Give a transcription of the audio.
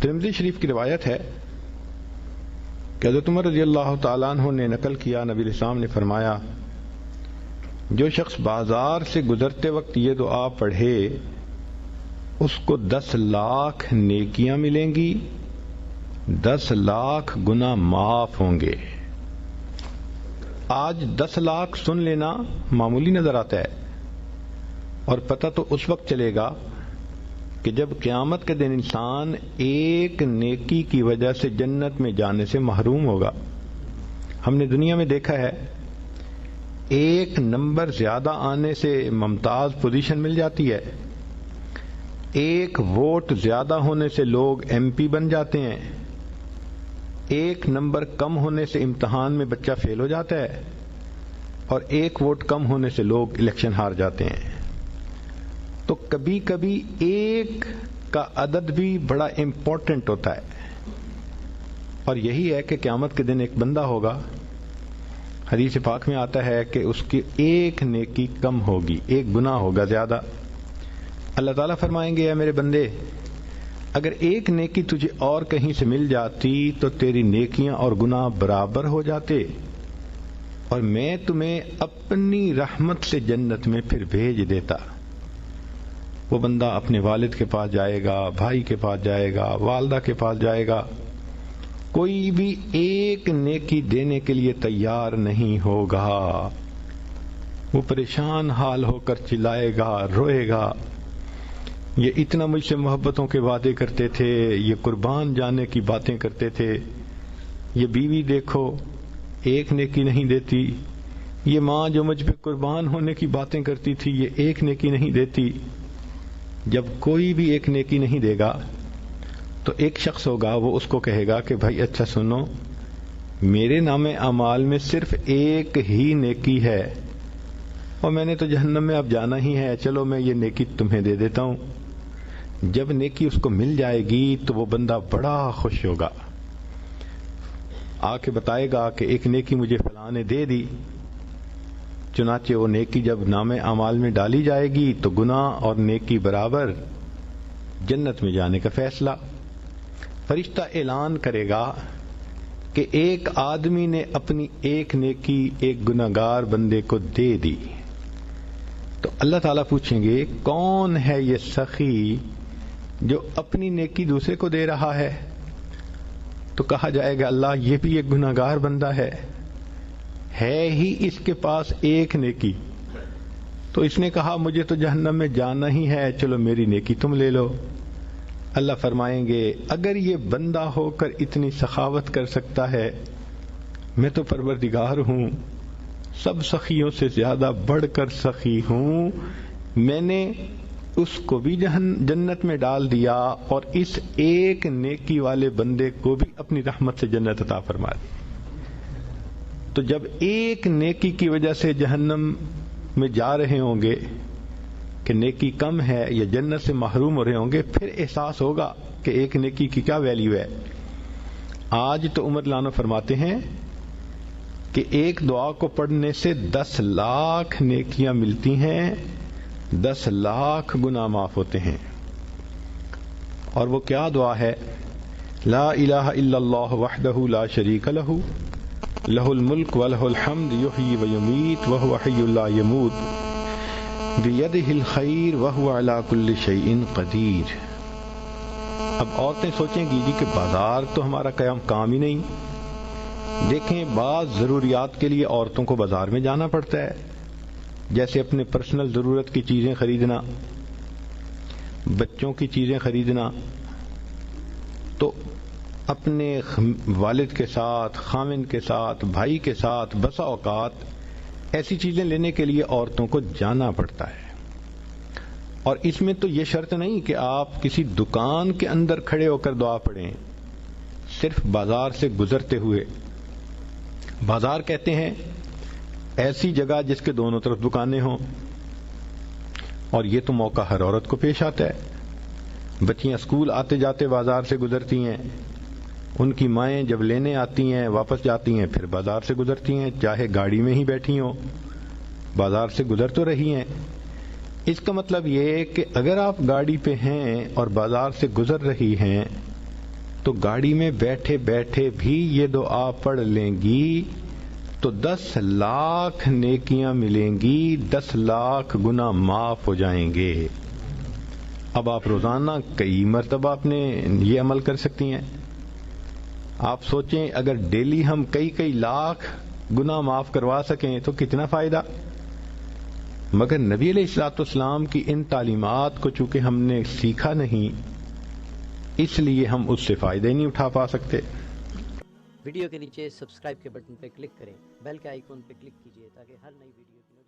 ترمذی شریف کی روایت ہے کہ حضرت عمر رضی اللہ تعالیٰ عنہ نے نقل کیا، نبی علیہ السلام نے فرمایا، جو شخص بازار سے گزرتے وقت یہ دعا پڑھے اس کو 10 لاکھ نیکیاں ملیں گی، 10 لاکھ گناہ معاف ہوں گے۔ آج 10 لاکھ سن لینا معمولی نظر آتا ہے، اور پتہ تو اس وقت چلے گا کہ جب قیامت کے دن انسان ایک نیکی کی وجہ سے جنت میں جانے سے محروم ہوگا۔ ہم نے دنیا میں دیکھا ہے، ایک نمبر زیادہ آنے سے ممتاز پوزیشن مل جاتی ہے، ایک ووٹ زیادہ ہونے سے لوگ ایم پی بن جاتے ہیں، ایک نمبر کم ہونے سے امتحان میں بچہ فیل ہو جاتا ہے، اور ایک ووٹ کم ہونے سے لوگ الیکشن ہار جاتے ہیں۔ تو کبھی کبھی ایک کا عدد بھی بڑا امپورٹنٹ ہوتا ہے، اور یہی ہے کہ قیامت کے دن ایک بندہ ہوگا، حدیث پاک میں آتا ہے کہ اس کی ایک نیکی کم ہوگی، ایک گناہ ہوگا زیادہ۔ اللہ تعالیٰ فرمائیں گے، اے میرے بندے، اگر ایک نیکی تجھے اور کہیں سے مل جاتی تو تیری نیکیاں اور گناہ برابر ہو جاتے، اور میں تمہیں اپنی رحمت سے جنت میں پھر بھیج دیتا۔ وہ بندہ اپنے والد کے پاس جائے گا، بھائی کے پاس جائے گا، والدہ کے پاس جائے گا، کوئی بھی ایک نیکی دینے کے لیے تیار نہیں ہوگا۔ وہ پریشان حال ہو کر چلائے گا، روئے گا، یہ اتنا مجھ سے محبتوں کے وعدے کرتے تھے، یہ قربان جانے کی باتیں کرتے تھے، یہ بیوی دیکھو ایک نیکی نہیں دیتی، یہ ماں جو مجھ پہ قربان ہونے کی باتیں کرتی تھی یہ ایک نیکی نہیں دیتی۔ جب کوئی بھی ایک نیکی نہیں دے گا تو ایک شخص ہوگا، وہ اس کو کہے گا کہ بھائی اچھا سنو، میرے نام اعمال میں صرف ایک ہی نیکی ہے، اور میں نے تو جہنم میں اب جانا ہی ہے، چلو میں یہ نیکی تمہیں دے دیتا ہوں۔ جب نیکی اس کو مل جائے گی تو وہ بندہ بڑا خوش ہوگا، آ کے بتائے گا کہ ایک نیکی مجھے فلاں نے دے دی۔ چنانچہ وہ نیکی جب نام اعمال میں ڈالی جائے گی تو گناہ اور نیکی برابر، جنت میں جانے کا فیصلہ۔ فرشتہ اعلان کرے گا کہ ایک آدمی نے اپنی ایک نیکی ایک گناہگار بندے کو دے دی، تو اللہ تعالیٰ پوچھیں گے کون ہے یہ سخی جو اپنی نیکی دوسرے کو دے رہا ہے؟ تو کہا جائے گا اللہ یہ بھی ایک گناہگار بندہ ہے ہی اس کے پاس ایک نیکی، تو اس نے کہا مجھے تو جہنم میں جانا ہی ہے، چلو میری نیکی تم لے لو۔ اللہ فرمائیں گے اگر یہ بندہ ہو کر اتنی سخاوت کر سکتا ہے، میں تو پروردگار ہوں، سب سخیوں سے زیادہ بڑھ کر سخی ہوں، میں نے اس کو بھی جنت میں ڈال دیا اور اس ایک نیکی والے بندے کو بھی اپنی رحمت سے جنت عطا فرما دی۔ تو جب ایک نیکی کی وجہ سے جہنم میں جا رہے ہوں گے کہ نیکی کم ہے یا جنت سے محروم ہو رہے ہوں گے، پھر احساس ہوگا کہ ایک نیکی کی کیا ویلیو ہے۔ آج تو عمر لانو فرماتے ہیں کہ ایک دعا کو پڑھنے سے 10 لاکھ نیکیاں ملتی ہیں، 10 لاکھ گناہ معاف ہوتے ہیں۔ اور وہ کیا دعا ہے؟ لا الہ الا اللہ وحدہ لا شریک لہ، لہ الملک ولہ الحمد یحیی ویمیت وہو حی لا یموت بیدہ الخیر وہو علی کل شیء قدیر۔ اب عورتیں سوچیں گی جی کہ بازار تو ہمارا کام ہی نہیں۔ دیکھیں بعض ضروریات کے لیے عورتوں کو بازار میں جانا پڑتا ہے، جیسے اپنے پرسنل ضرورت کی چیزیں خریدنا، بچوں کی چیزیں خریدنا، تو اپنے والد کے ساتھ، خاوند کے ساتھ، بھائی کے ساتھ بسا اوقات ایسی چیزیں لینے کے لیے عورتوں کو جانا پڑتا ہے۔ اور اس میں تو یہ شرط نہیں کہ آپ کسی دکان کے اندر کھڑے ہو کر دعا پڑھیں، صرف بازار سے گزرتے ہوئے۔ بازار کہتے ہیں ایسی جگہ جس کے دونوں طرف دکانیں ہوں، اور یہ تو موقع ہر عورت کو پیش آتا ہے۔ بچیاں اسکول آتے جاتے بازار سے گزرتی ہیں، ان کی مائیں جب لینے آتی ہیں واپس جاتی ہیں پھر بازار سے گزرتی ہیں، چاہے گاڑی میں ہی بیٹھی ہوں بازار سے گزر تو رہی ہیں۔ اس کا مطلب یہ ہے کہ اگر آپ گاڑی پہ ہیں اور بازار سے گزر رہی ہیں تو گاڑی میں بیٹھے بیٹھے بھی یہ دعا پڑھ لیں گی تو 10 لاکھ نیکیاں ملیں گی، 10 لاکھ گناہ معاف ہو جائیں گے۔ اب آپ روزانہ کئی مرتبہ اپنے یہ عمل کر سکتی ہیں۔ آپ سوچیں اگر ڈیلی ہم کئی لاکھ گناہ معاف کروا سکیں تو کتنا فائدہ۔ مگر نبی علیہ الصلوۃ والسلام کی ان تعلیمات کو چونکہ ہم نے سیکھا نہیں، اس لیے ہم اس سے فائدے نہیں اٹھا پا سکتے۔ ویڈیو کے نیچے سبسکرائب کے بٹن پہ کلک کریں، بیل کے آئیکن پہ کلک کیجیے تاکہ ہر نئی ویڈیو کی